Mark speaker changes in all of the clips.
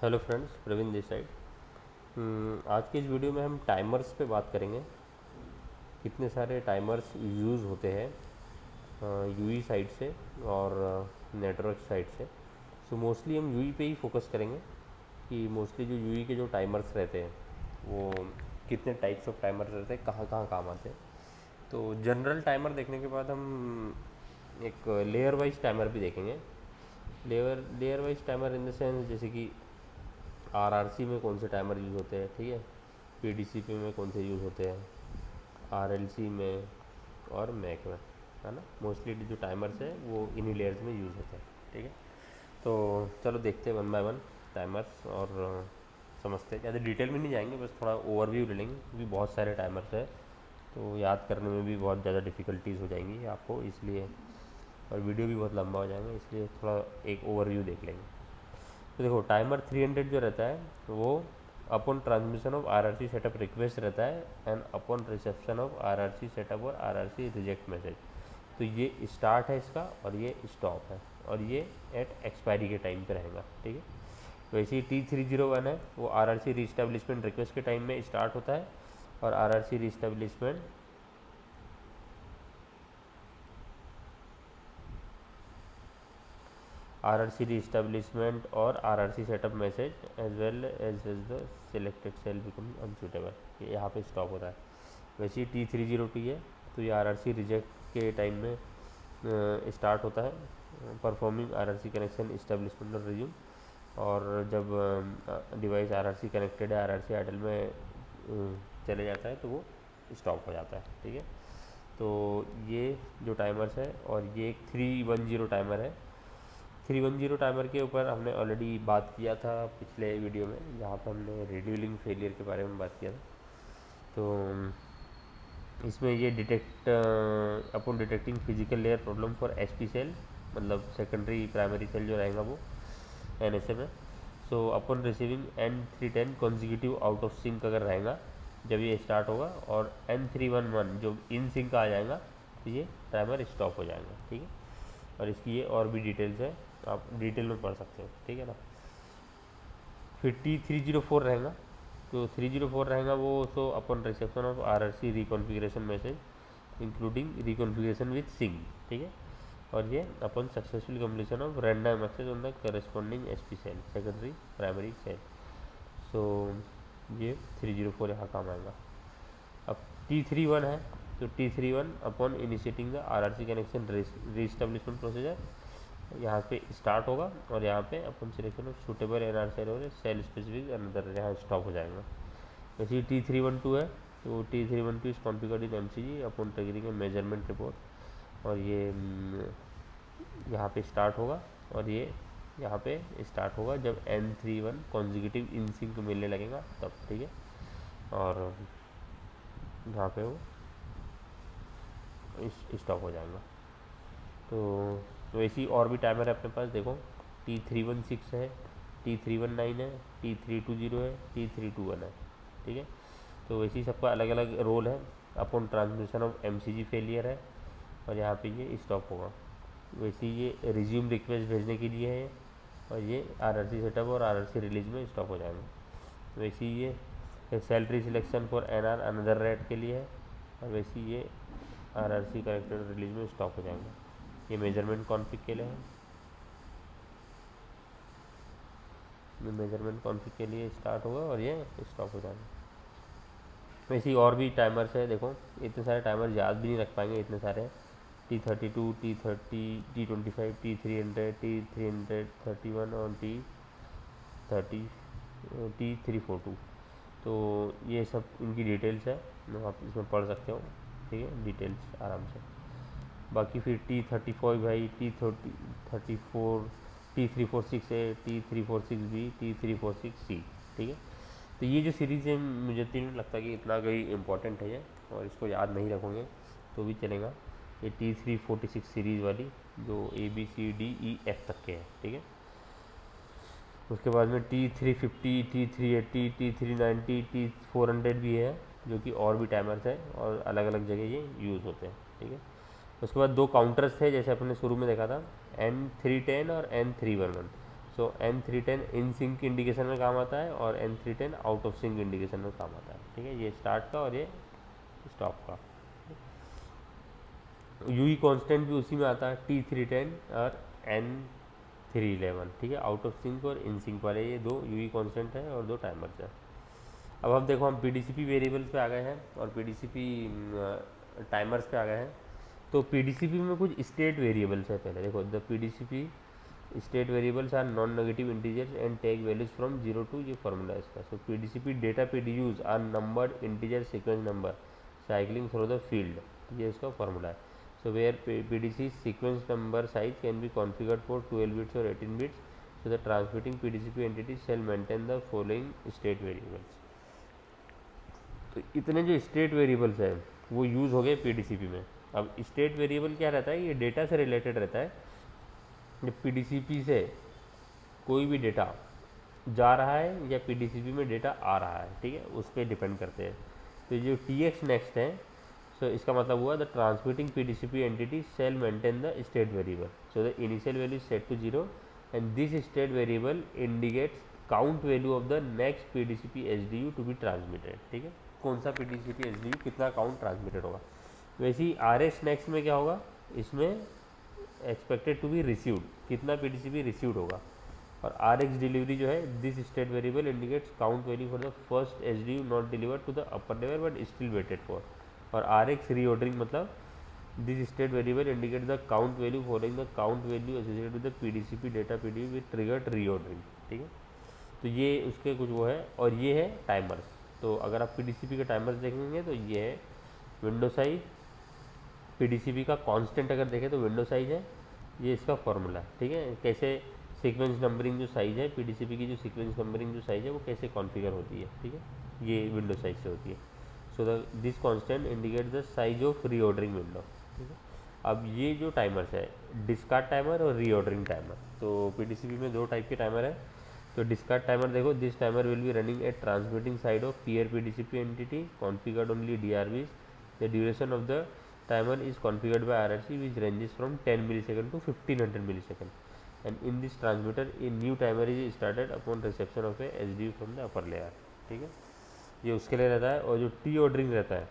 Speaker 1: Hello friends, Praveen this side. आज की इस वीडियो में हम टाइमर्स पे बात करेंगे। कितने सारे टाइमर्स यूज़ होते हैं यूई साइड से और नेटवर्क साइड से। सो मोस्टली हम यूई पे ही फोकस करेंगे कि मोस्टली जो यूई के जो टाइमर्स रहते हैं वो कितने टाइप्स ऑफ टाइमर्स रहते हैं, कहाँ कहाँ काम आते हैं। तो जनरल टाइमर देखने के बाद हम एक लेयर वाइज टाइमर भी देखेंगे। Layer wise timer in the sense जैसे कि आरआरसी में कौन से टाइमर यूज़ होते हैं, ठीक है, पीडीसीपी में कौन से यूज़ होते हैं, आरएलसी में और मैक में, है ना। मोस्टली जो टाइमर्स है वो इन्हीं लेयर्स में यूज़ होते हैं, ठीक है। तो चलो देखते हैं वन बाय वन टाइमर्स और समझते हैं। ज़्यादा डिटेल में नहीं जाएंगे, बस थोड़ा ओवरव्यू ले लेंगे क्योंकि बहुत सारे टाइमर्स है तो याद करने में भी बहुत ज़्यादा डिफ़िकल्टीज़ हो जाएंगी आपको, इसलिए और वीडियो भी बहुत लंबा हो जाएगा, इसलिए थोड़ा एक ओवरव्यू देख लेंगे। तो देखो, टाइमर 300 जो रहता है वो upon transmission of RRC setup request रहता है and upon reception of RRC setup और आरआरसी रिजेक्ट मैसेज। तो ये स्टार्ट है इसका और ये स्टॉप है और ये एट एक्सपायरी के टाइम पे रहेगा, ठीक है। वैसे ही T301 है, वो आरआरसी रीस्टेब्लिशमेंट रिक्वेस्ट के टाइम में स्टार्ट होता है और आरआरसी रीस्टेब्लिशमेंट RRC रीस्टेब्लिशमेंट और RRC setup message as well as the selected cell become unsuitable, ये यहाँ पे स्टॉप होता है। वैसे ही T302 है, तो ये RRC रिजेक्ट के टाइम में स्टार्ट होता है, परफॉर्मिंग RRC कनेक्शन इस्टेब्लिशमेंट और रिज्यूम। और जब डिवाइस RRC कनेक्टेड है, RRC आइडल में चले जाता है तो वो स्टॉप हो जाता है, ठीक है। तो ये जो टाइमर्स है, और ये एक 310 टाइमर है। 310 टाइमर के ऊपर हमने ऑलरेडी बात किया था पिछले वीडियो में, जहाँ पर हमने रेडियो लिंक फेलियर के बारे में बात किया था। तो इसमें ये detect upon detecting physical layer problem for SP cell, मतलब सेकेंडरी प्राइमरी सेल जो रहेगा वो एनएसए में। So upon receiving N310 consecutive out of sync अगर रहेगा जब ये स्टार्ट होगा, और N311 जो इन सिंक आ जाएगा तो ये टाइमर स्टॉप हो जाएगा, ठीक है। और इसकी ये और भी डिटेल्स है, आप डिटेल में पढ़ सकते हो, ठीक है ना। फिर T304 रहेगा, तो 304 रहेगा वो so upon reception of RRC reconfiguration message including reconfiguration with sync, ठीक है। और ये upon successful completion of random access on the corresponding SP cell, secondary primary cell. So ये 304 यहाँ काम आएगा। अब T31 है, तो T31 upon initiating the RRC connection reestablishment procedure, यहाँ पे स्टार्ट होगा और यहाँ पे upon selection of suitable NR cell और सेल स्पेसिफिक अनदर, यहाँ स्टॉप हो जाएगा। वैसे T312 है, तो T312 is configured in MCG upon triggering measurement report, और ये यहाँ पे स्टार्ट होगा और ये यहाँ पे स्टार्ट होगा जब N31 कॉन्जिक्यूटिव इन सिंक मिलने लगेगा तब, ठीक है। और यहाँ पे वो स्टॉप हो जाएगा। तो ऐसी और भी टाइमर है अपने पास, देखो T316 है, T319 है, T320 है, T321 है, ठीक है। तो वैसे ही सबका अलग अलग रोल है। Upon transmission of MCG failure है और यहाँ पे ये स्टॉप होगा। वैसे ही ये रिज्यूम रिक्वेस्ट भेजने के लिए है और ये RRC सेटअप और RRC रिलीज में स्टॉप हो जाएंगे। वैसे ही ये salary selection for NR another rate के लिए है, और वैसे ही ये RRC करेक्टेड रिलीज में स्टॉप हो जाएंगे। ये मेजरमेंट कॉन्फिग के लिए है, ये मेजरमेंट कॉन्फिग के लिए स्टार्ट होगा और ये स्टॉप हो जाएगा। वैसे ही और भी टाइमर्स है, देखो इतने सारे टाइमर याद भी नहीं रख पाएंगे, इतने सारे T32, T30, T25, T300, T331 और T342। तो ये सब इनकी डिटेल्स है, आप इसमें पढ़ सकते हो, ठीक है, डिटेल्स आराम से। बाकी फिर T35 है, T34, T346 है, T346B, T346C, ठीक है। तो ये जो सीरीज़ है मुझे तो नहीं लगता कि इतना कोई इम्पोर्टेंट है ये, और इसको याद नहीं रखोगे तो भी चलेगा। ये T346 सीरीज़ वाली जो ABCDEF तक के है, ठीक है। उसके बाद में T350, T380, T390, T400 भी है, जो कि और भी टाइमर्स है और अलग अलग जगह ये यूज़ होते हैं, ठीक है। उसके बाद दो काउंटर्स थे जैसे अपने शुरू में देखा था, N310 और N311। So N310 in sync indication में काम आता है और N310 out of sink indication में काम आता है। ठीक है, ये स्टार्ट का और ये स्टॉप का। यूई कांस्टेंट भी उसी में आता है, T310 और N311। ठीक है, आउट ऑफ सिंक और इन सिंक वाले ये दो यूई कांस्टेंट है और दो टाइमर्स है। अब हम देखो हम PDCP वेरिएबल्स पे आ गए हैं और PDCP टाइमर्स पे आ गए हैं। तो PDCP में कुछ स्टेट वेरिएबल्स है। पहले देखो, the PDCP state variables are non negative integers and take values from 0 to, ये फॉर्मूला है इसका। So PDCP data PDUs are numbered integer sequence number cycling through the field, ये इसका फॉर्मूला है। So where PDC sequence number size can be configured for 12 bits और 18 bits, so the transmitting PDCP entity shall maintain the following state variables. तो इतने जो state variables हैं वो use हो गए PDCP में। अब स्टेट वेरिएबल क्या रहता है, ये डेटा से रिलेटेड रहता है। जब PDCP से कोई भी डेटा जा रहा है या PDCP में डेटा आ रहा है, ठीक है, उस पर डिपेंड करते हैं। तो जो TX नेक्स्ट है, सो इसका मतलब हुआ the transmitting PDCP entity shall maintain the state variable, so the initial value set to 0 and this state variable indicates count value of the next PDCP SDU to be transmitted. ठीक है, कौन सा PDCP SDU कितना count transmitted होगा। वैसे ही RS next में क्या होगा, इसमें एक्सपेक्टेड टू बी रिसीव्ड, कितना PDCP रिसीव्ड होगा। और RX डिलीवरी जो है, this state variable indicates count value for the first SDU not delivered to the upper level but still waited for. और RX रीऑर्डरिंग मतलब this state variable indicate the count value following the count value associated with the PDCP data PDU with triggered reordering. ठीक है, तो ये उसके कुछ वो है। और ये है टाइमर्स। तो अगर आप PDCP के टाइमर्स देखेंगे तो ये है विंडो साइज, PDCP का कांस्टेंट अगर देखें तो विंडो साइज है, ये इसका फॉर्मूला है। ठीक है, कैसे सीक्वेंस नंबरिंग जो साइज़ है PDCP की, जो सीक्वेंस नंबरिंग जो साइज़ है वो कैसे कॉन्फ़िगर होती है। ठीक है, ये विंडो साइज से होती है। So the this constant indicate the size of reordering window. ठीक है, अब ये जो टाइमर्स है, डिस्कार्ड टाइमर और रीऑर्डरिंग टाइमर। तो PDCP में दो टाइप के टाइमर है। तो डिस्कार्ड टाइमर देखो, this timer will be running eight transmitting side of peer PDCP entity configured only DRVs। The duration of the timer is configured by RRC which ranges from 10 millisecond to 1500 millisecond, and in this transmitter a new timer is started upon reception of a SDU from the upper layer। ठीक है, ये उसके लिए रहता है। और जो T ordering रहता है,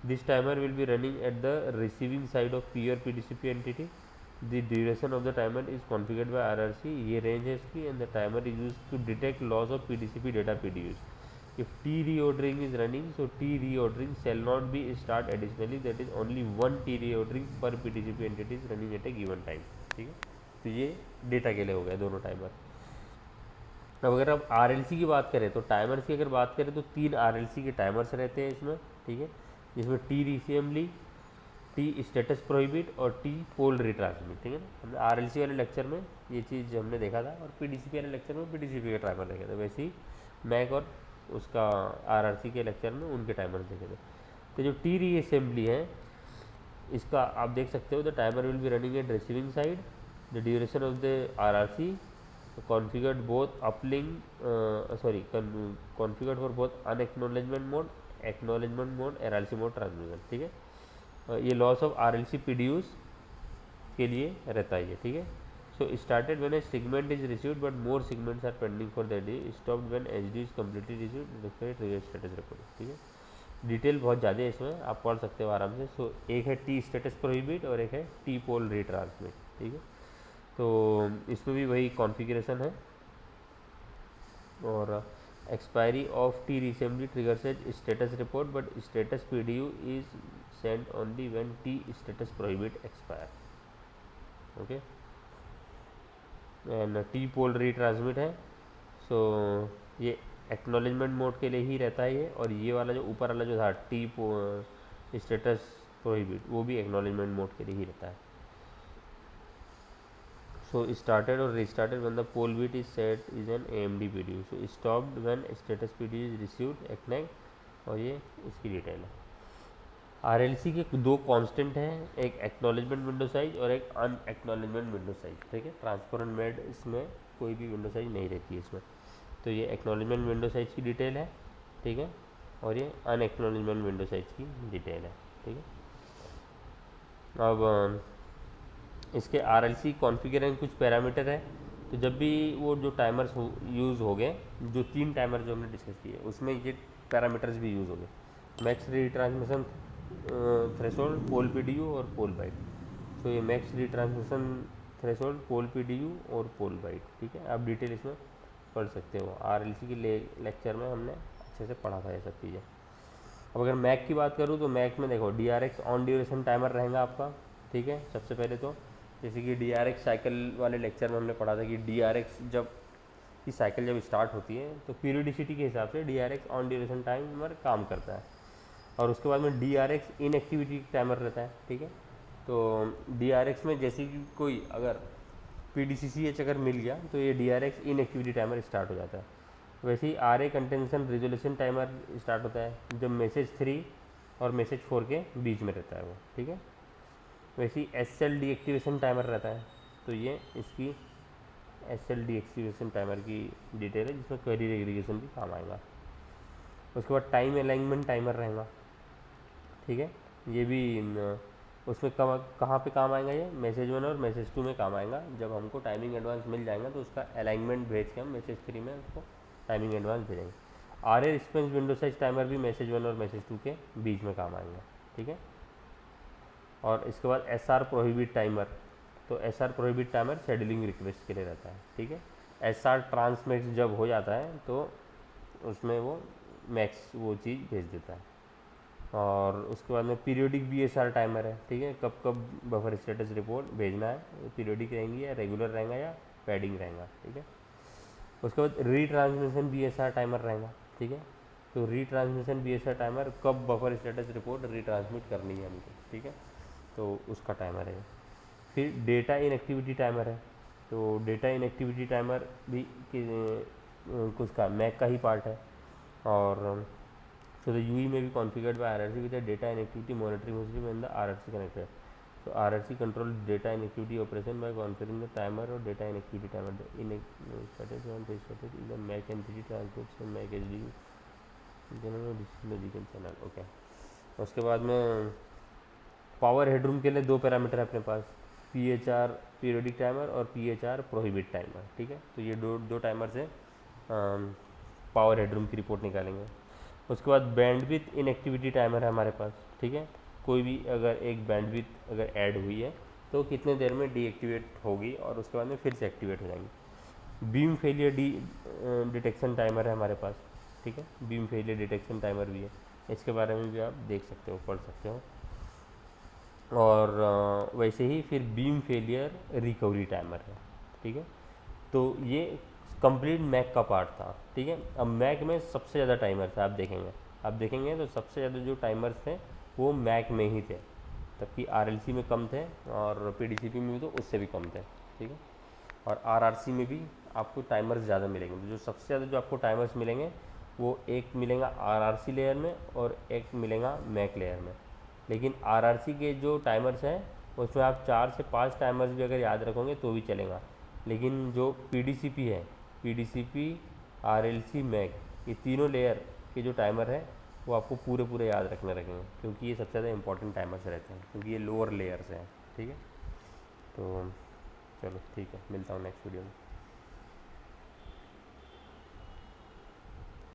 Speaker 1: this timer will be running at the receiving side of peer PDCP entity, the duration of the timer is configured by RRC, ये रेंज है इसकी, and the timer is use to detect loss of PDCP data PDUs। If T reordering is running, so T reordering shall not be start additionally, that is only one T reordering per PDCP entity is running at a given time। ठीक है, तो ये data के लिए हो गया दोनों timer. अब अगर आप RLC की बात करें तो टाइमर्स की अगर बात करें तो 3 RLC के टाइमर्स रहते हैं इसमें। ठीक है, जिसमें T reassembly, T status prohibit और T पोल रिट्रांसमिट। ठीक है ना, हमने RLC वाले लेक्चर में ये चीज़ हमने देखा था और PDCP वाले लेक्चर में PDCP के टाइमर देखे थे। वैसे ही मैक और उसका RRC के लेक्चर में उनके टाइमर्स देखे थे। तो जो T रीअसेंबली है, इसका आप देख सकते हो, the timer will be running at receiving side, the duration of the RRC configured both uplink configured for both unacknowledgement mode, acknowledgement mode, RLC mode transmission. ठीक है, ये लॉस ऑफ RLC PDUs के लिए रहता है ये। ठीक है, so started when a segment is received but more segments are pending for the day, stopped when HD is completely received, required trigger status recording। ठीक है, डिटेल बहुत ज़्यादा है इसमें, आप पढ़ सकते हो आराम से। सो एक है T स्टेटस प्रोहिबिट और एक है T पोल रिट्रांसमिट। ठीक है, तो इसमें भी वही कॉन्फ़िगरेशन है। और expiry of T reassembly triggers as status report but status PDU is sent only when T status prohibit expire. Okay, and T poll retransmit है। सो ये एक्नॉलेजमेंट मोड के लिए ही रहता है ये। और ये वाला जो ऊपर वाला जो था T स्टेटस प्रोहिबिट, वो भी एक्नॉलेजमेंट मोड के लिए ही रहता है। सो स्टार्टेड और restarted when the poll bit is set is an AMD PDU, so stopped when status PDU is received ack nacked. और ये इसकी डिटेल है। RLC के दो कांस्टेंट हैं, एक एक्नॉलेजमेंट विंडो साइज और एक अनएक्नॉलेजमेंट विंडो साइज। ठीक है, ट्रांसपेरेंट मेड इसमें कोई भी विंडो साइज नहीं रहती है इसमें। तो ये एक्नॉलेजमेंट विंडो साइज की डिटेल है। ठीक है, और ये अनएक्नॉलेजमेंट विंडो साइज की डिटेल है। ठीक है, अब इसके RLC कॉन्फ़िगरेशन कुछ पैरामीटर है। तो जब भी वो जो टाइमर्स यूज़ हो गए, जो 3 टाइमर जो हमने डिस्कस किए उसमें ये पैरामीटर्स भी यूज़ हो गए, मैक्स रिट्रांसमिशन थ्रेशोल्ड, पोल पीडीयू और पोल बाइट। तो ये मैक्स रिट्रांसमिशन थ्रेशोल्ड, पोल पीडीयू और पोल बाइट, ठीक है। आप डिटेल इसमें पढ़ सकते हो, आरएलसी की लेक्चर में हमने अच्छे से पढ़ा था ये सब चीज़ें। अब अगर मैक की बात करूँ तो मैक में देखो DRX ऑन ड्यूरेशन टाइमर रहेगा आपका, ठीक है। सबसे पहले तो जैसे कि DRX साइकिल वाले लेक्चर में हमने पढ़ा था कि DRX जब की साइकिल जब स्टार्ट होती है तो पीरियडिसिटी के हिसाब से DRX ऑन ड्यूरेशन टाइमर काम करता है, और उसके बाद में DRX इनएक्टिविटी टाइमर रहता है, ठीक है। तो DRX में जैसे कि कोई अगर PDCCH अगर मिल गया तो ये DRX इनएक्टिविटी टाइमर स्टार्ट हो जाता है। वैसे ही RA contention resolution timer start होता है जब मैसेज 3 और मैसेज 4 के बीच में रहता है वो, ठीक है। वैसे ही SL डीएक्टिवेशन टाइमर रहता है, तो ये इसकी SL डीएक्टिवेशन टाइमर की डिटेल है जिसमें क्वेरी एग्रीगेशन भी काम आएगा। उसके बाद टाइम अलाइनमेंट टाइमर रहेगा, ठीक है। ये भी उसमें कहाँ पे काम आएगा, ये मैसेज 1 और मैसेज 2 में काम आएगा। जब हमको टाइमिंग एडवांस मिल जाएगा तो उसका अलाइनमेंट भेज के हम मैसेज 3 में उसको टाइमिंग एडवांस भेजेंगे। RA response window size timer भी मैसेज 1 और मैसेज 2 के बीच में काम आएंगे, ठीक है। और इसके बाद SR प्रोहिबिट टाइमर, तो SR prohibit timer scheduling request के लिए रहता है, ठीक है। SR ट्रांसमैक्स जब हो जाता है तो उसमें वो मैक्स वो चीज़ भेज देता है। और उसके बाद में पीरियोडिक BSR टाइमर है, ठीक है। कब कब बफर स्टेटस रिपोर्ट भेजना है, पीरियोडिक रहेंगी या रेगुलर रहेगा या पैडिंग रहेगा, ठीक है। उसके बाद रीट्रांसमिशन BSR टाइमर रहेगा, ठीक है। तो रीट्रांसमिशन BSR टाइमर कब बफर स्टेटस रिपोर्ट रीट्रांसमिट करनी है हमको, ठीक है, तो उसका टाइमर है। फिर डेटा इनएक्टिविटी टाइमर है, तो डेटा इनएक्टिविटी टाइमर भी कुछ का मैक का ही पार्ट है। और so the UE may be configured by RRC with a data inactivity monitoring system and the RRC connector. So RRC control data inactivity operation by configuring the timer or data inactivity timer. The status on page status is the MAC entity transmits and MAC HDU logical channel. Okay. उसके बाद में power headroom के लिए 2 parameter है अपने पास, PHR periodic timer और PHR prohibit timer, ठीक है। तो ये दो टाइमर से पावर हेडरूम की रिपोर्ट निकालेंगे। उसके बाद बैंडविड्थ इनएक्टिविटी टाइमर है हमारे पास, ठीक है। कोई भी अगर एक बैंडविड्थ अगर ऐड हुई है तो कितने देर में डीएक्टिवेट होगी और उसके बाद में फिर से एक्टिवेट हो जाएंगी। बीम फेलियर डिटेक्शन टाइमर है हमारे पास, ठीक है। बीम फेलियर डिटेक्शन टाइमर भी है, इसके बारे में भी आप देख सकते हो, पढ़ सकते हो। और वैसे ही फिर बीम फेलियर रिकवरी टाइमर है, ठीक है। तो ये कंप्लीट मैक का पार्ट था, ठीक है। अब मैक में सबसे ज़्यादा टाइमर थे, आप देखेंगे तो सबसे ज़्यादा जो टाइमर्स थे वो मैक में ही थे, जबकि RLC में कम थे और PDCP में भी तो उससे भी कम थे, ठीक है। और RRC में भी आपको टाइमर्स ज़्यादा मिलेंगे। तो जो सबसे ज़्यादा जो आपको टाइमर्स मिलेंगे वो एक मिलेगा RRC लेयर में और एक मिलेगा मैक लेयर में। लेकिन RRC के जो टाइमर्स हैं उसमें आप 4 से 5 टाइमर्स भी अगर याद रखोगे तो भी चलेगा। लेकिन जो PDCP है, PDCP RLC मैक, ये तीनों लेयर के जो टाइमर है वो आपको पूरे याद रखने रखेंगे, क्योंकि ये सबसे ज़्यादा इंपॉर्टेंट टाइमर्स रहते हैं, क्योंकि ये लोअर लेयर्स हैं, ठीक है। तो चलो ठीक है, मिलता हूँ नेक्स्ट वीडियो में।